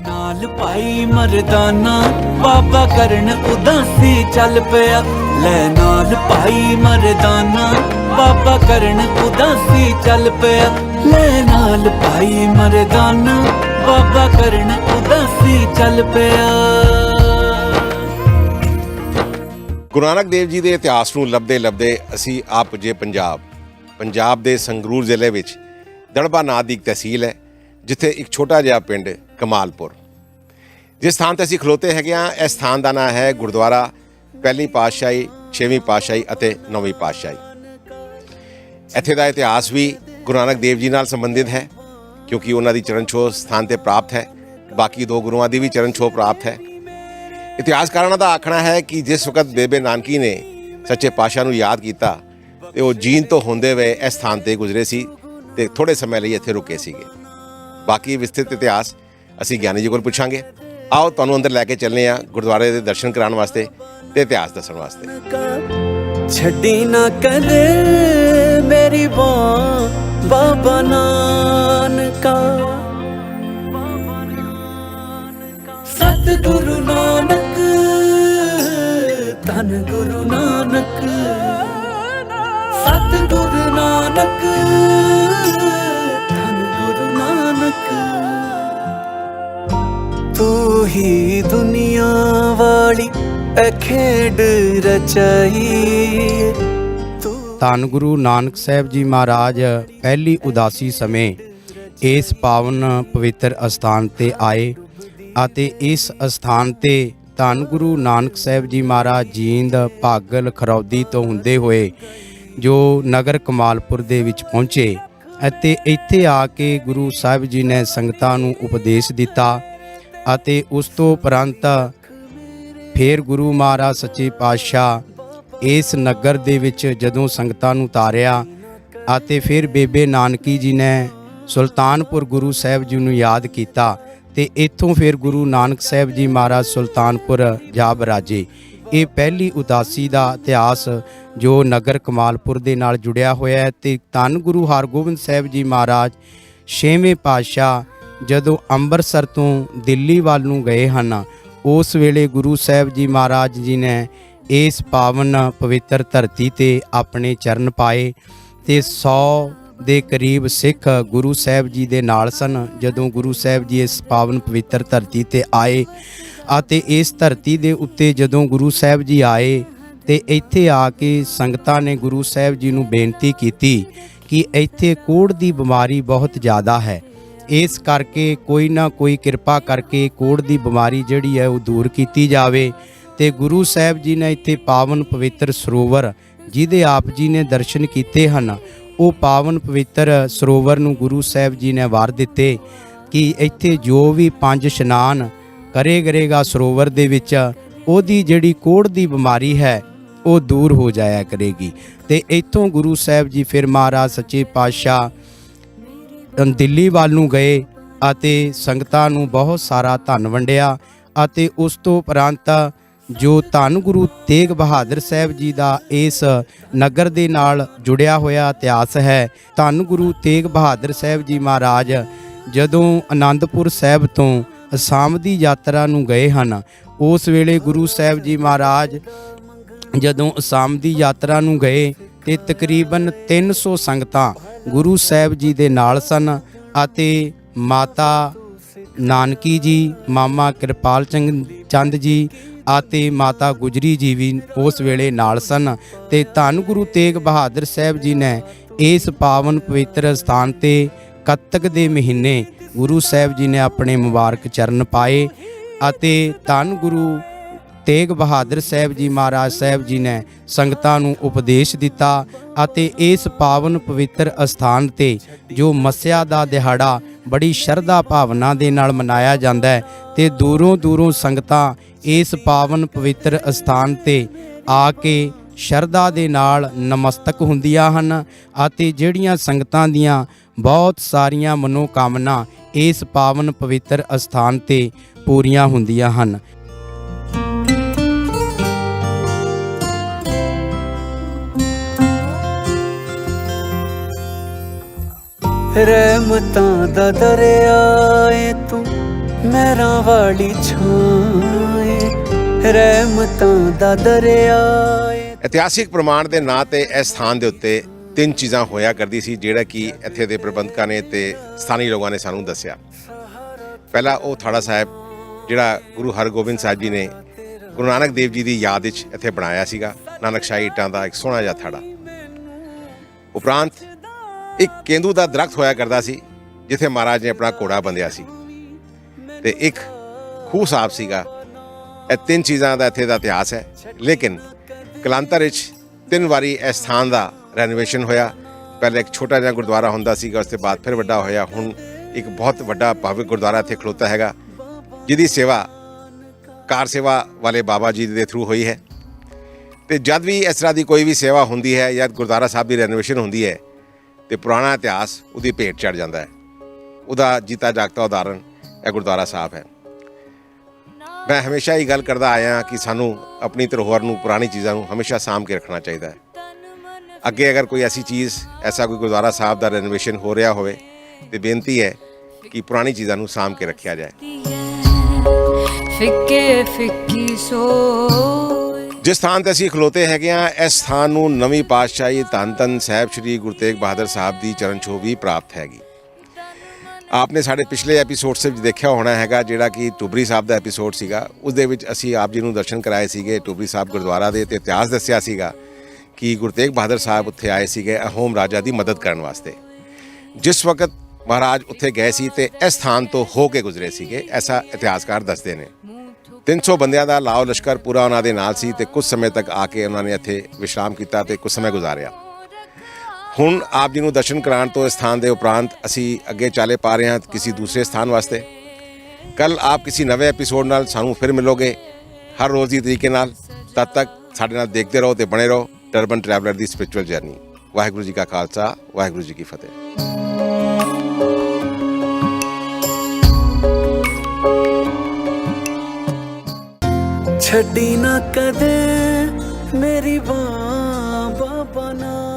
नाल भाई मर्दाना बाबा करन उदासी चल पिया। ले नाल भाई मर्दाना बाबा करन उदासी चल पिया। ले नाल भाई मर्दाना बाबा करन उदासी चल पिया। ਗੁਰੂ ਨਾਨਕ ਦੇਵ ਜੀ ਦੇ ਇਤਿਹਾਸ ਨੂੰ ਲੱਭਦੇ ਲੱਭਦੇ ਅਸੀਂ ਆ ਪੁੱਜੇ ਪੰਜਾਬ ਦੇ ਸੰਗਰੂਰ ਜ਼ਿਲ੍ਹੇ ਵਿੱਚ ਦੜਬਾ ਨਾਂ ਦੀ ਇੱਕ ਤਹਿਸੀਲ ਹੈ, ਜਿੱਥੇ ਇੱਕ ਛੋਟਾ ਜਿਹਾ ਪਿੰਡ ਕਮਾਲਪੁਰ। ਜਿਸ ਸਥਾਨ 'ਤੇ ਅਸੀਂ ਖਲੋਤੇ ਹੈਗੇ ਹਾਂ, ਇਸ ਸਥਾਨ ਦਾ ਨਾਂ ਹੈ ਗੁਰਦੁਆਰਾ ਪਹਿਲੀ ਪਾਤਸ਼ਾਹੀ, 6ਵੀਂ ਪਾਤਸ਼ਾਹੀ ਅਤੇ 9ਵੀਂ ਪਾਤਸ਼ਾਹੀ। ਇੱਥੇ ਦਾ ਇਤਿਹਾਸ ਵੀ ਗੁਰੂ ਨਾਨਕ ਦੇਵ ਜੀ ਨਾਲ ਸੰਬੰਧਿਤ ਹੈ, ਕਿਉਂਕਿ ਉਹਨਾਂ ਦੀ ਚਰਨ ਛੋਹ ਸਥਾਨ 'ਤੇ ਪ੍ਰਾਪਤ ਹੈ। ਬਾਕੀ ਦੋ ਗੁਰੂਆਂ ਦੀ ਵੀ ਚਰਨ ਛੋਹ ਪ੍ਰਾਪਤ ਹੈ। ਇਤਿਹਾਸਕਾਰਾਂ ਦਾ ਆਖਣਾ ਹੈ ਕਿ ਜਿਸ ਵਕਤ ਬੇਬੇ ਨਾਨਕੀ ਨੇ ਸੱਚੇ ਪਾਤਸ਼ਾਹ ਨੂੰ ਯਾਦ ਕੀਤਾ ਤੇ ਉਹ ਜੀਨ ਤੋਂ ਹੁੰਦੇ ਹੋਏ ਇਸ ਸਥਾਨ 'ਤੇ ਗੁਜ਼ਰੇ ਸੀ ਤੇ ਥੋੜ੍ਹੇ ਸਮੇਂ ਲਈ ਇੱਥੇ ਰੁਕੇ ਸੀਗੇ। ਬਾਕੀ ਵਿਸਤ੍ਰਿਤ ਇਤਿਹਾਸ ਅਸੀਂ ਗਿਆਨੀ ਜੀ ਕੋਲ ਪੁੱਛਾਂਗੇ। ਆਓ ਤੁਹਾਨੂੰ ਅੰਦਰ ਲੈ ਕੇ ਚੱਲਦੇ ਹਾਂ ਗੁਰਦੁਆਰੇ ਦੇ ਦਰਸ਼ਨ ਕਰਾਉਣ ਵਾਸਤੇ ਤੇ ਇਤਿਹਾਸ ਦੱਸਣ ਵਾਸਤੇ। ਛੱਡੀ ਨਾ ਕਦੇ ਮੇਰੀ ਬਾਬਾ ਨਾਨਕਾ, ਸਤਿਗੁਰੂ ਨਾਨਕ ਧੰਨ ਗੁਰੂ ਨਾਨਕ, ਸਤਿਗੁਰੂ ਨਾਨਕ ਧੰਨ ਗੁਰੂ ਨਾਨਕ। ਤੂੰ ਹੀ ਦੁਨੀਆ ਵਾਲੀ ਖੇਡ ਰਚਾਈ। ਧੰਨ ਗੁਰੂ ਨਾਨਕ ਸਾਹਿਬ ਜੀ ਮਹਾਰਾਜ ਪਹਿਲੀ ਉਦਾਸੀ ਸਮੇਂ ਇਸ ਪਾਵਨ ਪਵਿੱਤਰ ਅਸਥਾਨ ਤੇ ਆਏ ਅਤੇ ਇਸ ਅਸਥਾਨ ਤੇ ਧੰਨ ਗੁਰੂ ਨਾਨਕ ਸਾਹਿਬ ਜੀ ਮਹਾਰਾਜ ਜੀਂਦ, ਭਾਗਲ, ਖਰੌਦੀ ਤੋਂ ਹੁੰਦੇ ਹੋਏ ਜੋ ਨਗਰ ਕਮਾਲਪੁਰ ਦੇ ਵਿੱਚ ਪਹੁੰਚੇ ਅਤੇ ਇੱਥੇ ਆ ਕੇ ਗੁਰੂ ਸਾਹਿਬ ਜੀ ਨੇ ਸੰਗਤਾਂ ਨੂੰ ਉਪਦੇਸ਼ ਦਿੱਤਾ ਅਤੇ ਉਸ ਤੋਂ ਉਪਰੰਤ ਫਿਰ ਗੁਰੂ ਮਹਾਰਾਜ ਸੱਚੇ ਪਾਤਸ਼ਾਹ ਇਸ ਨਗਰ ਦੇ ਵਿੱਚ ਜਦੋਂ ਸੰਗਤਾਂ ਨੂੰ ਉਤਾਰਿਆ ਅਤੇ ਫਿਰ ਬੇਬੇ ਨਾਨਕੀ ਜੀ ਨੇ ਸੁਲਤਾਨਪੁਰ ਗੁਰੂ ਸਾਹਿਬ ਜੀ ਨੂੰ ਯਾਦ ਕੀਤਾ ਤੇ ਇੱਥੋਂ ਫਿਰ ਗੁਰੂ ਨਾਨਕ ਸਾਹਿਬ ਜੀ ਮਹਾਰਾਜ ਸੁਲਤਾਨਪੁਰ ਜਾ ਬਰਾਜੇ। ਇਹ ਪਹਿਲੀ ਉਦਾਸੀ ਦਾ ਇਤਿਹਾਸ ਜੋ ਨਗਰ ਕਮਾਲਪੁਰ ਦੇ ਨਾਲ ਜੁੜਿਆ ਹੋਇਆ ਹੈ। ਤੇ ਧੰਨ ਗੁਰੂ ਹਰਗੋਬਿੰਦ ਸਾਹਿਬ ਜੀ ਮਹਾਰਾਜ 6ਵੇਂ ਪਾਤਸ਼ਾਹ ਜਦੋਂ ਅੰਮ੍ਰਿਤਸਰ ਤੋਂ ਦਿੱਲੀ ਵੱਲ ਨੂੰ ਗਏ ਹਨ, ਉਸ ਵੇਲੇ ਗੁਰੂ ਸਾਹਿਬ ਜੀ ਮਹਾਰਾਜ ਜੀ ਨੇ ਇਸ ਪਾਵਨ ਪਵਿੱਤਰ ਧਰਤੀ ਤੇ ਆਪਣੇ ਚਰਨ ਪਾਏ ਤੇ 100 ਦੇ ਕਰੀਬ ਸਿੱਖ ਗੁਰੂ ਸਾਹਿਬ ਜੀ ਦੇ ਨਾਲ ਸਨ। ਜਦੋਂ ਗੁਰੂ ਸਾਹਿਬ ਜੀ ਇਸ ਪਾਵਨ ਪਵਿੱਤਰ ਧਰਤੀ ਤੇ ਆਏ ਅਤੇ ਇਸ ਧਰਤੀ ਦੇ ਉੱਤੇ ਜਦੋਂ ਗੁਰੂ ਸਾਹਿਬ ਜੀ ਆਏ ਤੇ ਇੱਥੇ ਆ ਕੇ ਸੰਗਤਾਂ ਨੇ ਗੁਰੂ ਸਾਹਿਬ ਜੀ ਨੂੰ ਬੇਨਤੀ ਕੀਤੀ ਕਿ ਇੱਥੇ ਕੋਹੜ ਦੀ ਬਿਮਾਰੀ ਬਹੁਤ ਜ਼ਿਆਦਾ ਹੈ, ਇਸ ਕਰਕੇ ਕੋਈ ਨਾ ਕੋਈ ਕਿਰਪਾ ਕਰਕੇ ਕੋਹੜ ਦੀ ਬਿਮਾਰੀ ਜਿਹੜੀ ਹੈ ਉਹ ਦੂਰ ਕੀਤੀ ਜਾਵੇ। ਤੇ ਗੁਰੂ ਸਾਹਿਬ ਜੀ ਨੇ ਇੱਥੇ ਪਾਵਨ ਪਵਿੱਤਰ ਸਰੋਵਰ ਜਿਹਦੇ ਆਪ ਜੀ ਨੇ ਦਰਸ਼ਨ ਕੀਤੇ ਹਨ, ਉਹ ਪਾਵਨ ਪਵਿੱਤਰ ਸਰੋਵਰ ਨੂੰ ਗੁਰੂ ਸਾਹਿਬ ਜੀ ਨੇ ਵਾਰ ਦਿੱਤੇ ਕਿ ਇੱਥੇ ਜੋ ਵੀ 5 ਇਸ਼ਨਾਨ ਕਰੇਗਾ ਸਰੋਵਰ ਦੇ ਵਿੱਚ, ਉਹਦੀ ਜਿਹੜੀ ਕੋਹੜ ਦੀ ਬਿਮਾਰੀ ਹੈ ਉਹ ਦੂਰ ਹੋ ਜਾਇਆ ਕਰੇਗੀ। ਤੇ ਇੱਥੋਂ ਗੁਰੂ ਸਾਹਿਬ ਜੀ ਫਿਰ ਮਹਾਰਾਜ ਸੱਚੇ ਪਾਤਸ਼ਾਹ ਦਿੱਲੀ ਵੱਲ ਨੂੰ ਗਏ ਅਤੇ ਸੰਗਤਾਂ ਨੂੰ ਬਹੁਤ ਸਾਰਾ ਧਨ ਵੰਡਿਆ ਅਤੇ ਉਸ ਤੋਂ ਉਪਰੰਤ ਜੋ ਧੰਨ ਗੁਰੂ ਤੇਗ ਬਹਾਦਰ ਸਾਹਿਬ ਜੀ ਦਾ ਇਸ ਨਗਰ ਦੇ ਨਾਲ ਜੁੜਿਆ ਹੋਇਆ ਇਤਿਹਾਸ ਹੈ। ਧੰਨ ਗੁਰੂ ਤੇਗ ਬਹਾਦਰ ਸਾਹਿਬ ਜੀ ਮਹਾਰਾਜ ਜਦੋਂ ਅਨੰਦਪੁਰ ਸਾਹਿਬ ਤੋਂ ਅਸਾਮ ਦੀ ਯਾਤਰਾ ਨੂੰ ਗਏ ਹਨ, ਉਸ ਵੇਲੇ ਗੁਰੂ ਸਾਹਿਬ ਜੀ ਮਹਾਰਾਜ ਜਦੋਂ ਅਸਾਮ ਦੀ ਯਾਤਰਾ ਨੂੰ ਗਏ ਤੇ ਤਕਰੀਬਨ 300 ਸੰਗਤਾਂ ਗੁਰੂ ਸਾਹਿਬ ਜੀ ਦੇ ਨਾਲ ਸਨ ਅਤੇ ਮਾਤਾ ਨਾਨਕੀ ਜੀ, ਮਾਮਾ ਕਿਰਪਾਲ ਚੰਦ ਜੀ ਅਤੇ ਮਾਤਾ ਗੁਜਰੀ ਜੀ ਵੀ ਉਸ ਵੇਲੇ ਨਾਲ ਸਨ। ਤੇ ਧੰਨ ਗੁਰੂ ਤੇਗ ਬਹਾਦਰ ਸਾਹਿਬ ਜੀ ਨੇ ਇਸ ਪਾਵਨ ਪਵਿੱਤਰ ਸਥਾਨ ਤੇ ਕੱਤਕ ਦੇ ਮਹੀਨੇ ਗੁਰੂ ਸਾਹਿਬ ਜੀ ਨੇ ਆਪਣੇ ਮੁਬਾਰਕ ਚਰਨ ਪਾਏ ਅਤੇ ਧੰਨ ਗੁਰੂ ਤੇਗ ਬਹਾਦਰ ਸਾਹਿਬ ਜੀ ਮਹਾਰਾਜ ਸਾਹਿਬ ਜੀ ਨੇ ਸੰਗਤਾਂ ਨੂੰ ਉਪਦੇਸ਼ ਦਿੱਤਾ ਅਤੇ ਇਸ ਪਾਵਨ ਪਵਿੱਤਰ ਅਸਥਾਨ ਤੇ ਜੋ ਮੱਸਿਆ ਦਾ ਦਿਹਾੜਾ ਬੜੀ ਸ਼ਰਧਾ ਭਾਵਨਾ ਦੇ ਨਾਲ ਮਨਾਇਆ ਜਾਂਦਾ ਹੈ ਤੇ ਦੂਰੋਂ ਦੂਰੋਂ ਸੰਗਤਾਂ ਇਸ ਪਾਵਨ ਪਵਿੱਤਰ ਅਸਥਾਨ ਤੇ ਆ ਕੇ ਸ਼ਰਧਾ ਦੇ ਨਾਲ ਨਮਸਤਕ ਹੁੰਦੀਆਂ ਹਨ ਅਤੇ ਜਿਹੜੀਆਂ ਸੰਗਤਾਂ ਦੀਆਂ ਬਹੁਤ ਸਾਰੀਆਂ ਮਨੋਕਾਮਨਾ ਇਸ ਪਾਵਨ ਪਵਿੱਤਰ ਅਸਥਾਨ ਤੇ ਪੂਰੀਆਂ ਹੁੰਦੀਆਂ ਹਨ। ਰਹਿਮਤਾਂ ਦਾ ਦਰਿਆ ਏ ਤੂੰ ਮਹਿਰਾਂ ਵਾਲੀ ਛਾਂ ਏ ਰਹਿਮਤਾਂ ਦਾ ਦਰਿਆ ਏ। ਇਤਿਹਾਸਿਕ ਪ੍ਰਮਾਣ ਦੇ ਨਾਂ ਤੇ ਇਸ ਸਥਾਨ ਦੇ ਉੱਤੇ ਤਿੰਨ ਚੀਜ਼ਾਂ ਹੋਇਆ ਕਰਦੀ ਸੀ, ਜਿਹੜਾ ਕਿ ਇੱਥੇ ਦੇ ਪ੍ਰਬੰਧਕਾਂ ਨੇ ਤੇ ਸਥਾਨੀ ਲੋਕਾਂ ਨੇ ਸਾਨੂੰ ਦੱਸਿਆ। ਪਹਿਲਾ ਉਹ ਥਾੜਾ ਸਾਹਿਬ ਜਿਹੜਾ ਗੁਰੂ ਹਰਗੋਬਿੰਦ ਸਾਹਿਬ ਜੀ ਨੇ ਗੁਰੂ ਨਾਨਕ ਦੇਵ ਜੀ ਦੀ ਯਾਦ ਵਿੱਚ ਇੱਥੇ ਬਣਾਇਆ ਸੀਗਾ, ਨਾਨਕਸ਼ਾਹੀ ਇੱਟਾਂ ਦਾ ਇੱਕ ਸੋਹਣਾ ਜਿਹਾ ਥਾੜਾ। ਉਪਰੰਤ ਇੱਕ ਕੇਂਦੂ ਦਾ ਦਰਖਤ ਹੋਇਆ ਕਰਦਾ ਸੀ ਜਿੱਥੇ ਮਹਾਰਾਜ ਨੇ ਆਪਣਾ ਘੋੜਾ ਬੰਨਿਆ ਸੀ, ਤੇ ਇੱਕ ਖੂਹ ਸਾਹਿਬ ਸੀਗਾ। ਇਹ ਤਿੰਨ ਚੀਜ਼ਾਂ ਦਾ ਇੱਥੇ ਦਾ ਇਤਿਹਾਸ ਹੈ। ਲੇਕਿਨ ਕਲਾਂਤਰ ਵਿੱਚ 3 ਵਾਰੀ ਇਸ ਸਥਾਨ ਦਾ ਰੈਨੋਵੇਸ਼ਨ ਹੋਇਆ। ਪਹਿਲੇ ਇੱਕ ਛੋਟਾ ਜਿਹਾ ਗੁਰਦੁਆਰਾ ਹੁੰਦਾ ਸੀਗਾ, ਉਸ ਤੋਂ ਬਾਅਦ ਫਿਰ ਵੱਡਾ ਹੋਇਆ। ਹੁਣ ਇੱਕ ਬਹੁਤ ਵੱਡਾ ਭਵਿ ਗੁਰਦੁਆਰਾ ਇੱਥੇ ਖਲੋਤਾ ਹੈਗਾ, ਜਿਹਦੀ ਸੇਵਾ ਕਾਰ ਸੇਵਾ ਵਾਲੇ ਬਾਬਾ ਜੀ ਦੇ ਥਰੂ ਹੋਈ ਹੈ। ਤੇ ਜਦ ਵੀ ਇਸ ਤਰ੍ਹਾਂ ਦੀ ਕੋਈ ਵੀ ਸੇਵਾ ਹੁੰਦੀ ਹੈ ਜਾਂ ਗੁਰਦੁਆਰਾ ਸਾਹਿਬ ਦੀ ਰੈਨੋਵੇਸ਼ਨ ਹੁੰਦੀ ਹੈ, ਤੇ ਪੁਰਾਣਾ ਇਤਿਹਾਸ ਉਹਦੀ ਭੇਟ ਚੜ੍ਹ ਜਾਂਦਾ ਹੈ। ਉਹਦਾ ਜੀਤਾ ਜਾਗਤਾ ਉਦਾਹਰਨ ਇਹ ਗੁਰਦੁਆਰਾ ਸਾਹਿਬ ਹੈ। ਮੈਂ ਹਮੇਸ਼ਾ ਹੀ ਗੱਲ ਕਰਦਾ ਆਇਆ ਕਿ ਸਾਨੂੰ ਆਪਣੀ ਧਰੋਹਰ ਨੂੰ, ਪੁਰਾਣੀ ਚੀਜ਼ਾਂ ਨੂੰ ਹਮੇਸ਼ਾ ਸਾਂਭ ਕੇ ਰੱਖਣਾ ਚਾਹੀਦਾ ਹੈ। ਅੱਗੇ ਅਗਰ ਕੋਈ ਐਸੀ ਚੀਜ਼, ਐਸਾ ਕੋਈ ਗੁਰਦੁਆਰਾ ਸਾਹਿਬ ਦਾ ਰੈਨੋਵੇਸ਼ਨ ਹੋ ਰਿਹਾ ਹੋਵੇ, ਤੇ ਬੇਨਤੀ ਹੈ ਕਿ ਪੁਰਾਣੀ ਚੀਜ਼ਾਂ ਨੂੰ ਸਾਂਭ ਕੇ ਰੱਖਿਆ ਜਾਏ। ਫਿੱਕੇ ਫਿੱਕੀ ਸੋਚ ਜਿਸ ਸਥਾਨ ਤੇ ਅਸੀਂ ਖਲੋਤੇ ਹੈਗੇ ਆ, ਇਸ ਸਥਾਨ ਨੂੰ ਨਵੀਂ ਪਾਤਸ਼ਾਹੀ ਧੰਨ ਧੰਨ ਸਾਹਿਬ ਸ਼੍ਰੀ ਗੁਰੂ ਤੇਗ ਬਹਾਦਰ ਸਾਹਿਬ ਦੀ ਚਰਨ ਛੋਹ ਵੀ ਪ੍ਰਾਪਤ ਹੈਗੀ। ਆਪਨੇ ਸਾਡੇ ਪਿਛਲੇ ਐਪੀਸੋਡ ਵਿੱਚ ਦੇਖਿਆ ਹੋਣਾ ਹੈਗਾ, ਜਿਹੜਾ ਕਿ ਟੁਬਰੀ ਸਾਹਿਬ ਦਾ ਐਪੀਸੋਡ ਸੀਗਾ। ਉਸ ਦੇ ਵਿੱਚ ਅਸੀਂ ਆਪ ਜੀ ਨੂੰ ਦਰਸ਼ਨ ਕਰਾਏ ਸੀਗੇ ਟੁਬਰੀ ਸਾਹਿਬ ਗੁਰਦੁਆਰਾ ਦੇ, ਤੇ ਇਤਿਹਾਸ ਦੱਸਿਆ ਸੀਗਾ ਕਿ ਗੁਰੂ ਤੇਗ ਬਹਾਦਰ ਸਾਹਿਬ ਉੱਥੇ ਆਏ ਸੀਗੇ ਅਹੋਮ ਰਾਜਾ ਦੀ ਮਦਦ ਕਰਨ ਵਾਸਤੇ। ਜਿਸ ਵਕਤ ਮਹਾਰਾਜ ਉੱਥੇ ਗਏ ਸੀ ਤੇ ਇਸ ਸਥਾਨ ਤੋਂ ਹੋ ਕੇ ਗੁਜ਼ਰੇ ਸੀਗੇ, ਐਸਾ ਇਤਿਹਾਸਕਾਰ ਦੱਸਦੇ ਨੇ। 300 ਬੰਦਿਆਂ ਦਾ ਲਾਓ ਲਸ਼ਕਰ ਪੂਰਾ ਉਹਨਾਂ ਦੇ ਨਾਲ ਸੀ, ਤੇ ਕੁਝ ਸਮੇਂ ਤੱਕ ਆ ਕੇ ਉਹਨਾਂ ਨੇ ਇੱਥੇ ਵਿਸ਼ਰਾਮ ਕੀਤਾ ਤੇ ਕੁਝ ਸਮੇਂ ਗੁਜ਼ਾਰਿਆ। ਹੁਣ ਆਪ ਜੀ ਨੂੰ ਦਰਸ਼ਨ ਕਰਾਉਣ ਤੋਂ ਇਸ ਸਥਾਨ ਦੇ ਉਪਰੰਤ ਅਸੀਂ ਅੱਗੇ ਚਾਲੇ ਪਾ ਰਹੇ ਹਾਂ ਕਿਸੇ ਦੂਸਰੇ ਸਥਾਨ ਵਾਸਤੇ। ਕੱਲ ਆਪ ਕਿਸੇ ਨਵੇਂ ਐਪੀਸੋਡ ਨਾਲ ਸਾਨੂੰ ਫਿਰ ਮਿਲੋਗੇ, ਹਰ ਰੋਜ਼ ਦੀ ਤਰੀਕੇ ਨਾਲ। ਤਦ ਤੱਕ ਸਾਡੇ ਨਾਲ ਦੇਖਦੇ ਰਹੋ ਤੇ ਬਣੇ ਰਹੋ ਟਰਬਨ ਟਰੈਵਲਰ ਦੀ ਸਪਿਰਿਚੁਅਲ ਜਰਨੀ। ਵਾਹਿਗੁਰੂ ਜੀ ਕਾ ਖਾਲਸਾ, ਵਾਹਿਗੁਰੂ ਜੀ ਕੀ ਫਤਿਹ। ਛੱਡੀ ਨਾ ਕਦੇ ਮੇਰੀ ਬਾਂਹ ਬਾਬਾ ਨਾ।